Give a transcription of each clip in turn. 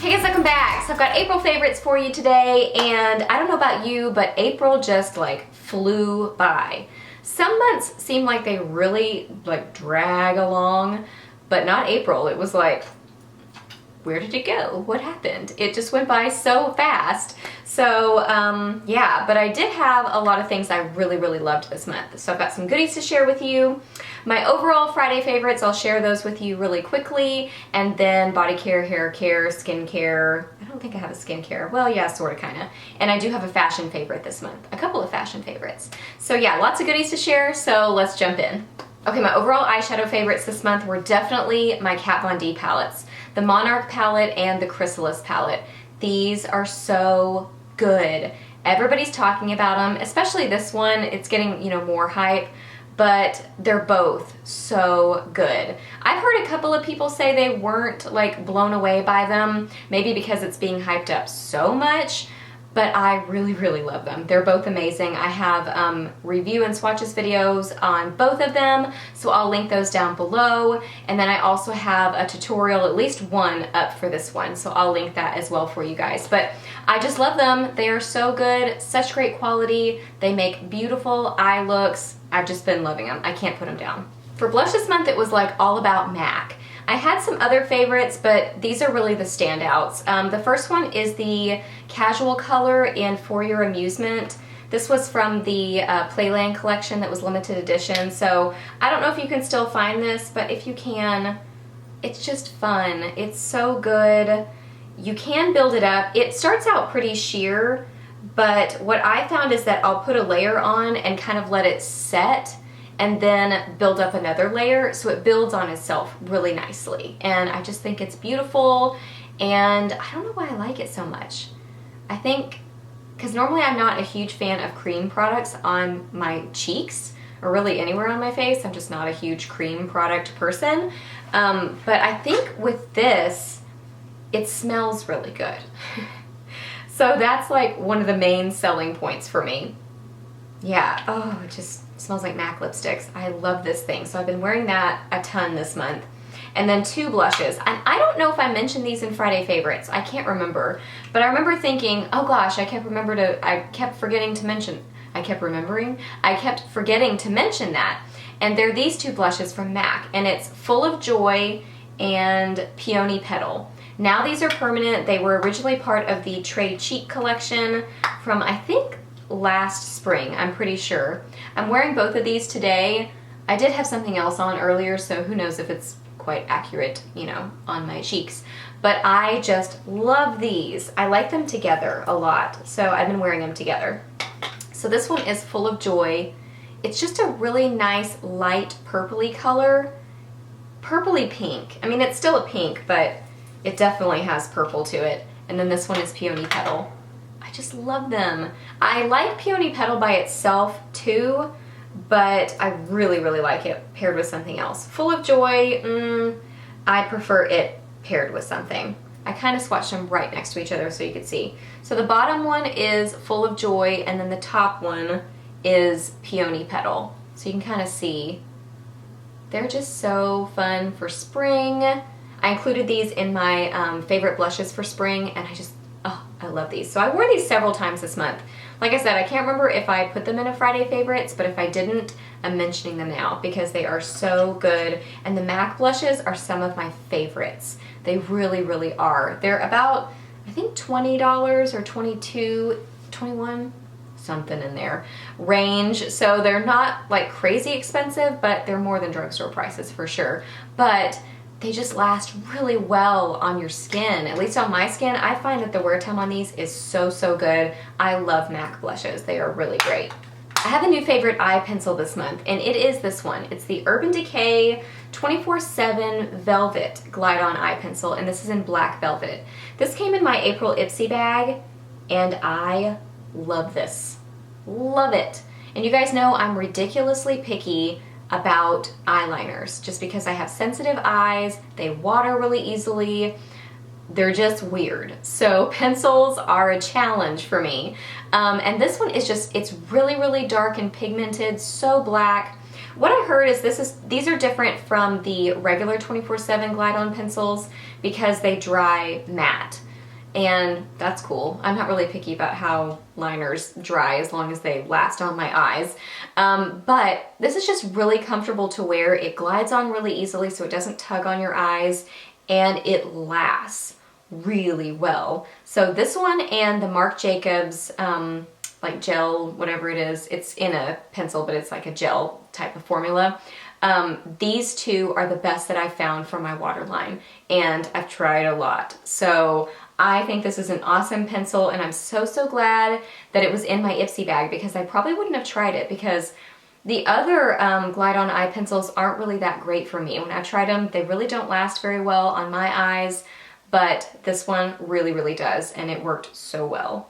Hey guys, welcome back. So I've got April favorites for you today, and I don't know about you, but April just like flew by. Some months seem like they really like drag along, but not April. It was like, where did it go? What happened? It just went by so fast. So yeah, but I did have a lot of things I really loved this month. So I've got some goodies to share with you. My overall Friday favorites, I'll share those with you really quickly. And then Bodycare, Haircare, Skincare. I don't think I have a skincare. Well, yeah, sort of, kind of. And I do have a fashion favorite this month. A couple of fashion favorites. So yeah, lots of goodies to share, so let's jump in. Okay, my overall eyeshadow favorites this month were definitely my Kat Von D palettes. The Monarch palette and the Chrysalis palette. These are so good. Everybody's talking about them, especially this one. It's getting, you know, more hype, but they're both so good. I've heard a couple of people say they weren't like blown away by them, maybe because it's being hyped up so much, but I really love them. They're both amazing. I have review and swatches videos on both of them, so I'll link those down below. And then I also have a tutorial, at least one, up for this one, so I'll link that as well for you guys. But I just love them. They are so good, such great quality. They make beautiful eye looks. I've just been loving them. I can't put them down. For blush this month, it was like all about MAC. I had some other favorites, but these are really the standouts. The first one is the Casual Color in For Your Amusement. This was from the Playland collection that was limited edition, so I don't know if you can still find this, but if you can, it's just fun. It's so good. You can build it up. It starts out pretty sheer, but what I found is that I'll put a layer on and kind of let it set, and then build up another layer, so it builds on itself really nicely. And I just think it's beautiful, and I don't know why I like it so much. I think, because normally I'm not a huge fan of cream products on my cheeks, or really anywhere on my face. I'm just not a huge cream product person. But I think with this, it smells really good. So that's like one of the main selling points for me. Yeah, oh, it just smells like MAC lipsticks. I love this thing. So I've been wearing that a ton this month. And then two blushes. And I don't know if I mentioned these in Friday favorites. I can't remember. But I remember thinking, oh gosh, I kept forgetting to mention that. And they're these two blushes from MAC. And it's Full of Joy and Peony Petal. Now these are permanent. They were originally part of the Trade Cheek collection from, I think, last spring, I'm pretty sure. I'm wearing both of these today. I did have something else on earlier, so who knows if it's quite accurate, you know, on my cheeks. But I just love these. I like them together a lot, so I've been wearing them together. So this one is Full of Joy. It's just a really nice light purpley color. Purpley pink. I mean, it's still a pink, but it definitely has purple to it. And then this one is Peony Petal. I just love them. I like Peony Petal by itself too, but I really like it paired with something else. Full of Joy, I prefer it paired with something. I kind of swatched them right next to each other so you could see. So the bottom one is Full of Joy, and then the top one is Peony Petal. So you can kind of see. They're just so fun for spring. I included these in my favorite blushes for spring, and I love these. So I wore these several times this month. Like I said, I can't remember if I put them in a Friday favorites, but if I didn't, I'm mentioning them now because they are so good. And the MAC blushes are some of my favorites. They really are. They're about, I think, $20 or $22, $21, something in there range. So they're not like crazy expensive, but they're more than drugstore prices for sure. But they just last really well on your skin. At least on my skin, I find that the wear time on these is so good. I love MAC blushes. They are really great. I have a new favorite eye pencil this month, and it is this one. It's the Urban Decay 24/7 Velvet Glide On Eye Pencil, and this is in black velvet. This came in my April Ipsy bag, and I love this. Love it. And you guys know I'm ridiculously picky about eyeliners just because I have sensitive eyes. They water really easily. They're just weird. So pencils are a challenge for me. And this one is just, it's really dark and pigmented, so black. What I heard is these are different from the regular 24/7 Glide On pencils because they dry matte. and that's cool. I'm not really picky about how liners dry as long as they last on my eyes. But this is just really comfortable to wear. It glides on really easily so it doesn't tug on your eyes, and it lasts really well. So this one and the Marc Jacobs like gel, whatever it is, it's in a pencil, but it's like a gel type of formula. These two are the best that I've found for my waterline, and I've tried a lot. So I think this is an awesome pencil, and I'm so, so glad that it was in my Ipsy bag, because I probably wouldn't have tried it, because the other Glide On eye pencils aren't really that great for me. When I tried them, they really don't last very well on my eyes, but this one really, really does, and it worked so well.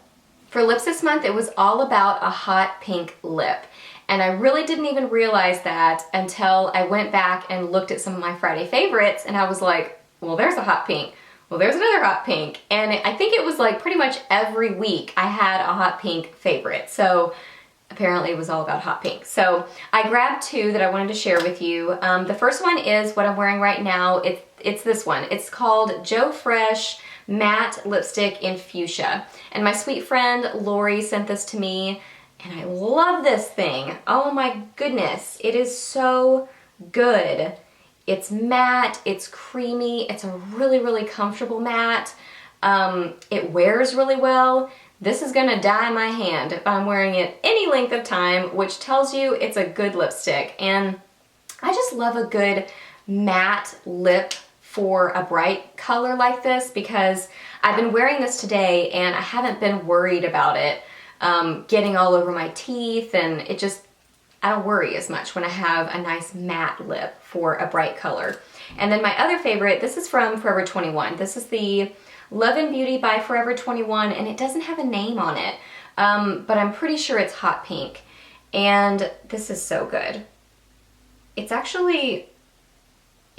For lips this month, it was all about a hot pink lip. And I really didn't even realize that until I went back and looked at some of my Friday favorites, and I was like, well, there's a hot pink. Well, there's another hot pink. And I think it was like pretty much every week I had a hot pink favorite. So apparently it was all about hot pink. So I grabbed two that I wanted to share with you. The first one is what I'm wearing right now. It's this one. It's called Joe Fresh Matte Lipstick in Fuchsia. And my sweet friend Lori sent this to me, and I love this thing. Oh my goodness, it is so good. It's matte, it's creamy, it's a really, really comfortable matte. It wears really well. This is gonna dye my hand if I'm wearing it any length of time, which tells you it's a good lipstick. And I just love a good matte lip for a bright color like this, because I've been wearing this today and I haven't been worried about it getting all over my teeth, and I don't worry as much when I have a nice matte lip for a bright color. And then my other favorite, this is from Forever 21. This is the Love and Beauty by Forever 21, and it doesn't have a name on it, but I'm pretty sure it's hot pink. And this is so good. It's actually,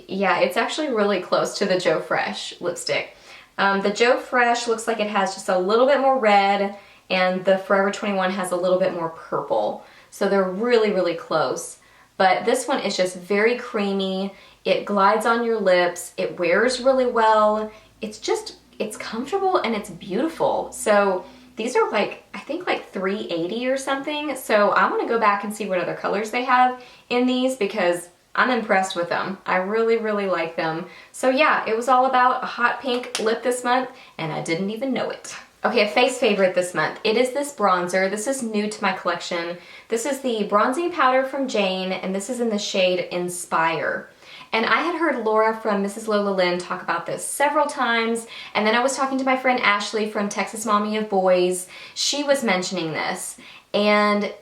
yeah, it's actually really close to the Joe Fresh lipstick. The Joe Fresh looks like it has just a little bit more red, and the Forever 21 has a little bit more purple. So they're really, really close. But this one is just very creamy. It glides on your lips. It wears really well. It's comfortable and it's beautiful. So these are like, I think like $3.80 or something. So I want to go back and see what other colors they have in these, because I'm impressed with them. I really, really like them. So yeah, it was all about a hot pink lip this month, and I didn't even know it. Okay, a face favorite this month. It is this bronzer. This is new to my collection. This is the bronzing powder from Jane, and this is in the shade Inspire. And I had heard Laura from Mrs. Lola Lynn talk about this several times, and then I was talking to my friend Ashley from Texas Mommy of Boys. She was mentioning this, and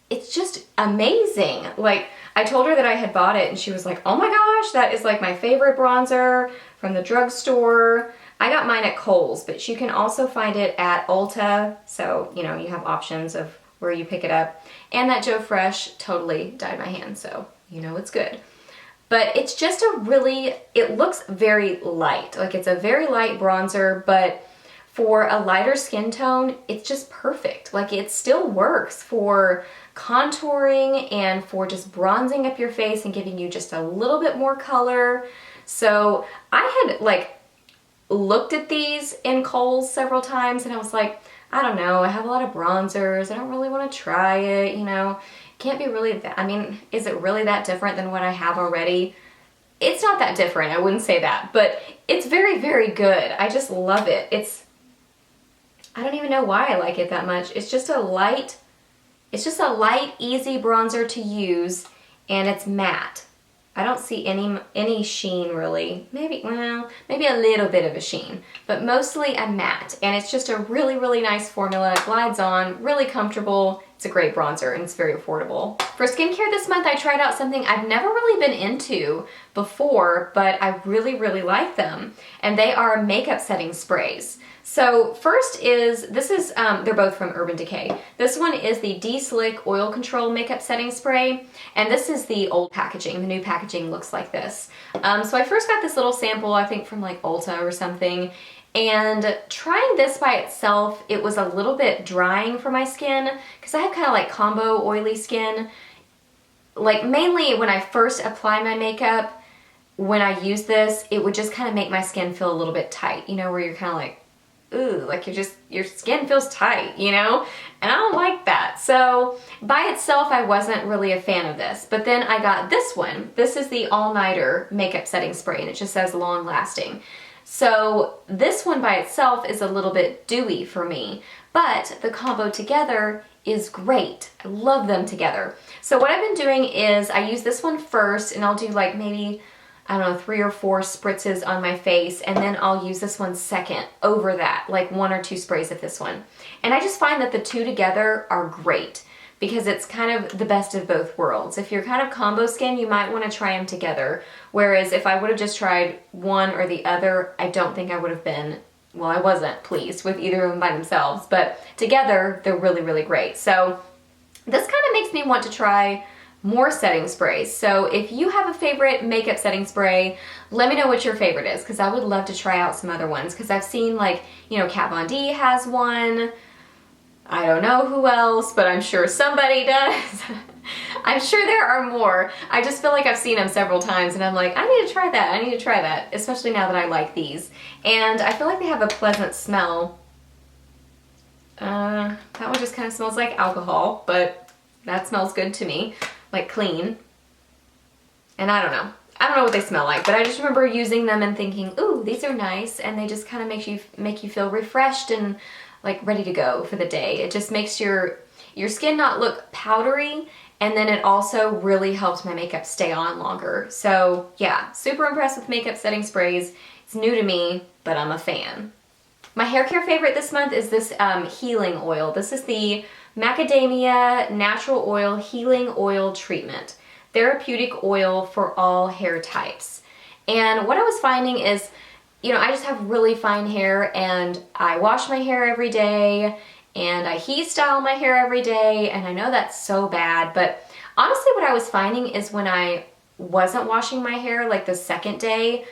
it's just amazing. Like, I told her that I had bought it, and she was like, oh my gosh, that is like my favorite bronzer from the drugstore. I got mine at Kohl's, but you can also find it at Ulta, so, you know, you have options of where you pick it up. And that Joe Fresh totally dyed my hand, so you know it's good. But it's just it looks very light. Like, it's a very light bronzer, but for a lighter skin tone, it's just perfect. Like, it still works for contouring and for just bronzing up your face and giving you just a little bit more color. So I had like looked at these in Kohl's several times, and I was like, I don't know, I have a lot of bronzers, I don't really want to try it, you know. Can't be really that, I mean, is it really that different than what I have already? It's not that different, I wouldn't say that, but it's very, very good. I just love it. I don't even know why I like it that much. It's just a light, easy bronzer to use, and it's matte. I don't see any sheen really. Maybe a little bit of a sheen, but mostly a matte. And it's just a really, really nice formula. It glides on, really comfortable. It's a great bronzer, and it's very affordable. For skincare this month, I tried out something I've never really been into before, but I really, really like them. And they are makeup setting sprays. So first is, they're both from Urban Decay. This one is the De-Slick Oil Control Makeup Setting Spray, and this is the old packaging. The new packaging looks like this. So I first got this little sample, I think from like Ulta or something, and trying this by itself, it was a little bit drying for my skin, because I have kind of like combo oily skin. Like, mainly when I first apply my makeup, when I use this, it would just kind of make my skin feel a little bit tight, you know, where you're kind of like, ooh, like your skin feels tight, you know? And I don't like that. So by itself, I wasn't really a fan of this. But then I got this one. This is the All Nighter Makeup Setting Spray, and it just says long lasting. So this one by itself is a little bit dewy for me, but the combo together is great. I love them together. So what I've been doing is I use this one first, and I'll do like maybe, I don't know, 3 or 4 spritzes on my face, and then I'll use this one second over that, like 1 or 2 sprays of this one. And I just find that the two together are great because it's kind of the best of both worlds. If you're kind of combo skin, you might want to try them together. Whereas if I would have just tried one or the other, I don't think I would have been, well, I wasn't pleased with either of them by themselves, but together they're really, really great. So this kind of makes me want to try more setting sprays. So if you have a favorite makeup setting spray, let me know what your favorite is, because I would love to try out some other ones, because I've seen, like, you know, Kat Von D has one. I don't know who else, but I'm sure somebody does. I'm sure there are more. I just feel like I've seen them several times and I'm like, I need to try that, I need to try that, especially now that I like these. And I feel like they have a pleasant smell. That one just kind of smells like alcohol, but that smells good to me, like clean. And I don't know what they smell like, but I just remember using them and thinking, ooh, these are nice, and they just kind of make you feel refreshed and like ready to go for the day. It just makes your skin not look powdery, and then it also really helps my makeup stay on longer. So yeah, super impressed with makeup setting sprays. It's new to me, but I'm a fan. My hair care favorite this month is this healing oil. This is the Macadamia Natural Oil Healing Oil Treatment. Therapeutic oil for all hair types. And what I was finding is, you know, I just have really fine hair, and I wash my hair every day, and I heat style my hair every day, and I know that's so bad, but honestly what I was finding is when I wasn't washing my hair, like the second day,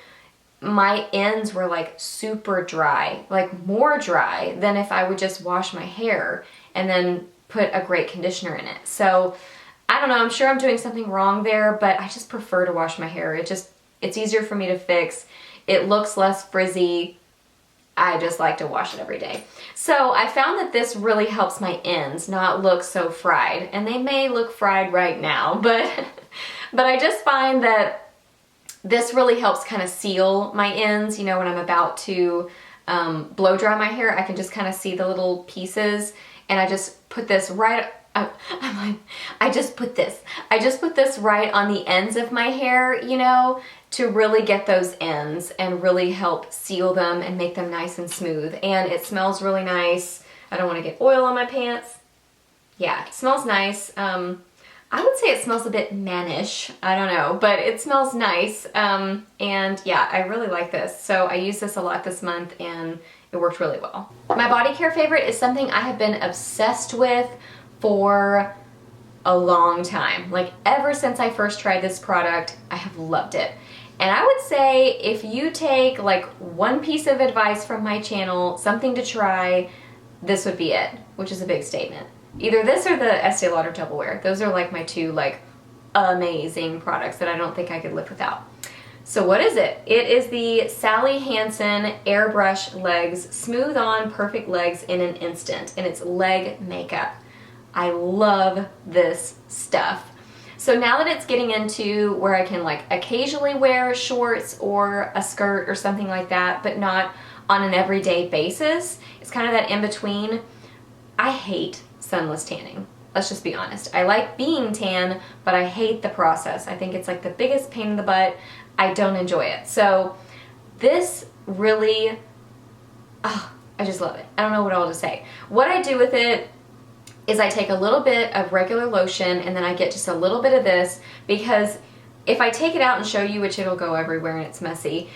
my ends were like super dry, like more dry than if I would just wash my hair and then put a great conditioner in it. So I don't know, I'm sure I'm doing something wrong there, but I just prefer to wash my hair. It's easier for me to fix. It looks less frizzy. I just like to wash it every day. So I found that this really helps my ends not look so fried. And they may look fried right now, but I just find that this really helps kind of seal my ends. You know, when I'm about to blow dry my hair, I can just kind of see the little pieces, and I just put this right, I just put this right on the ends of my hair, you know, to really get those ends and really help seal them and make them nice and smooth. And it smells really nice. I don't want to get oil on my pants. Yeah, it smells nice. I would say it smells a bit mannish. I don't know, but it smells nice. And yeah, I really like this. So I used this a lot this month and it worked really well. My Bodycare favorite is something I have been obsessed with for a long time. Like ever since I first tried this product, I have loved it. And I would say if you take like one piece of advice from my channel, something to try, this would be it, which is a big statement. Either this or the Estee Lauder Double-Wear. Those are like my two like amazing products that I don't think I could live without. So what is it? It is the Sally Hansen Airbrush Legs Smooth On Perfect Legs in an Instant, and it's leg makeup. I love this stuff. So now that it's getting into where I can like occasionally wear shorts or a skirt or something like that, but not on an everyday basis, it's kind of that in between. I hate sunless tanning. Let's just be honest. I like being tan, but I hate the process. I think it's like the biggest pain in the butt. I don't enjoy it. So this really, I just love it. I don't know what all to say. What I do with it is I take a little bit of regular lotion and then I get just a little bit of this, because if I take it out and show you, which it'll go everywhere and it's messy,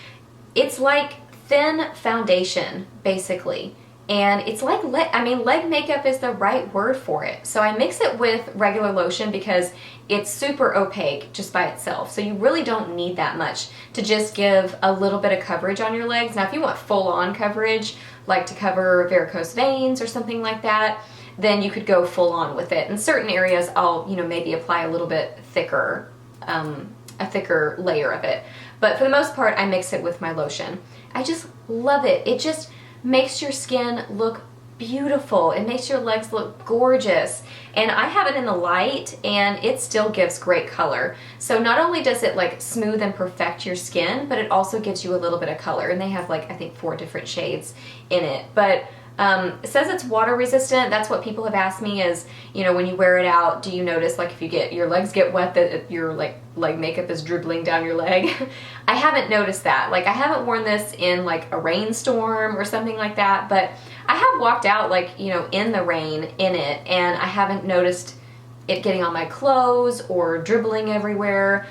it's like thin foundation basically. And it's like, leg makeup is the right word for it. So I mix it with regular lotion because it's super opaque just by itself. So you really don't need that much to just give a little bit of coverage on your legs. Now if you want full on coverage, like to cover varicose veins or something like that, then you could go full on with it. In certain areas, I'll, maybe apply a little bit thicker, a thicker layer of it. But for the most part, I mix it with my lotion. I just love it. It just makes your skin look beautiful. It makes your legs look gorgeous. And I have it in the light and it still gives great color. So not only does it like smooth and perfect your skin, but it also gives you a little bit of color. And they have like, I think 4 different shades in it. But it says it's water resistant. That's what people have asked me is, you know, when you wear it out, do you notice like if you get your legs get wet that your like leg makeup is dribbling down your leg? I haven't noticed that. Like I haven't worn this in like a rainstorm or something like that, but I have walked out like, you know, in the rain in it, and I haven't noticed it getting on my clothes or dribbling everywhere.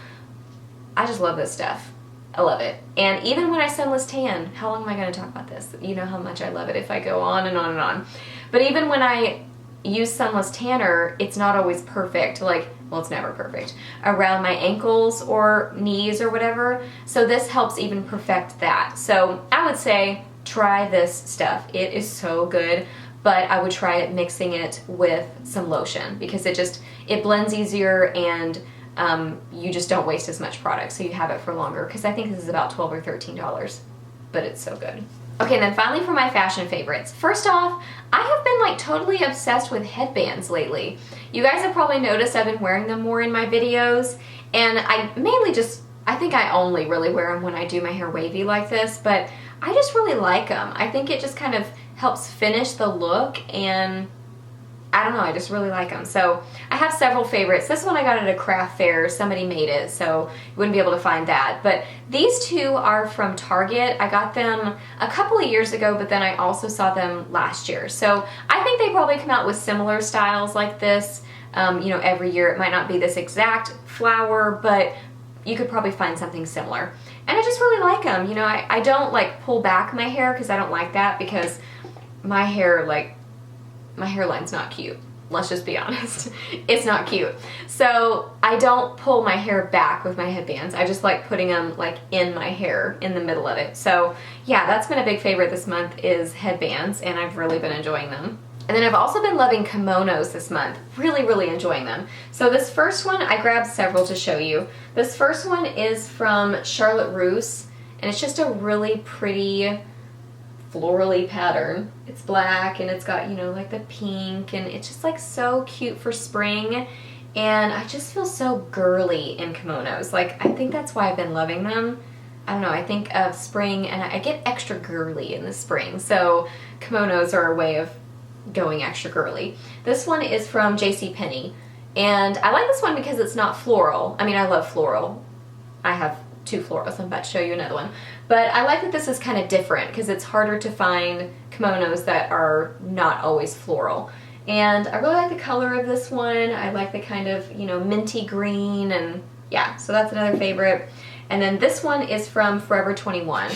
I just love this stuff. I love it. And even when I sunless tan, how long am I going to talk about this? You know how much I love it if I go on and on and on. But even when I use sunless tanner, it's not always perfect. Like, well, it's never perfect. Around my ankles or knees or whatever. So this helps even perfect that. So I would say try this stuff. It is so good. But I would try it mixing it with some lotion because it blends easier and you just don't waste as much product, so you have it for longer, because I think this is about $12 or $13, but it's so good. Okay, and then finally for my fashion favorites. First off, I have been like totally obsessed with headbands lately. You guys have probably noticed I've been wearing them more in my videos, and I think I only really wear them when I do my hair wavy like this, but I just really like them. I think it just kind of helps finish the look, and I don't know, I just really like them. So I have several favorites. This one I got at a craft fair. Somebody made it, so you wouldn't be able to find that. But these two are from Target. I got them a couple of years ago, but then I also saw them last year. So I think they probably come out with similar styles like this, you know, every year. It might not be this exact flower, but you could probably find something similar. And I just really like them. You know, I don't like pull back my hair because I don't like that, because my hair, like, my hairline's not cute. Let's just be honest. It's not cute. So I don't pull my hair back with my headbands. I just like putting them like in my hair, in the middle of it. So yeah, that's been a big favorite this month is headbands, and I've really been enjoying them. And then I've also been loving kimonos this month. Really, really enjoying them. So this first one, I grabbed several to show you. This first one is from Charlotte Russe, and it's just a really pretty florally pattern. It's black and it's got, you know, like the pink, and it's just like so cute for spring, and I just feel so girly in kimonos. Like, I think that's why I've been loving them. I don't know, I think of spring and I get extra girly in the spring, so kimonos are a way of going extra girly. This one is from JCPenney, and I like this one because it's not floral. I mean, I love floral. I have 2 florals. I'm about to show you another one. But I like that this is kind of different because it's harder to find kimonos that are not always floral. And I really like the color of this one. I like the kind of, you know, minty green, and yeah, so that's another favorite. And then this one is from Forever 21.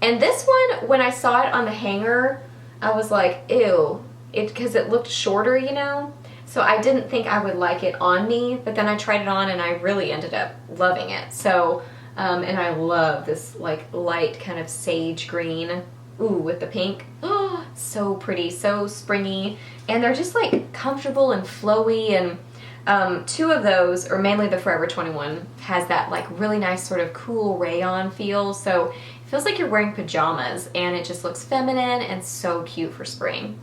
And this one, when I saw it on the hanger, I was like, ew, because it looked shorter, you know? So I didn't think I would like it on me, but then I tried it on and I really ended up loving it. So and I love this like light kind of sage green, ooh, with the pink. Oh, so pretty, so springy, and they're just like comfortable and flowy. And 2 of those, or mainly the Forever 21, has that like really nice sort of cool rayon feel. So it feels like you're wearing pajamas, and it just looks feminine and so cute for spring.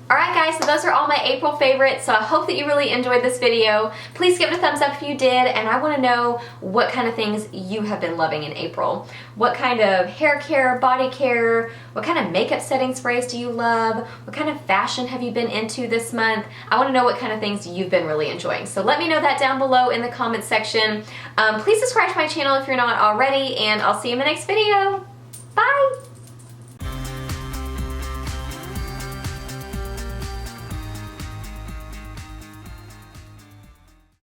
Alright guys, so those are all my April favorites, so I hope that you really enjoyed this video. Please give it a thumbs up if you did, and I want to know what kind of things you have been loving in April. What kind of hair care, body care, what kind of makeup setting sprays do you love? What kind of fashion have you been into this month? I want to know what kind of things you've been really enjoying. So let me know that down below in the comments section. Please subscribe to my channel if you're not already, and I'll see you in the next video.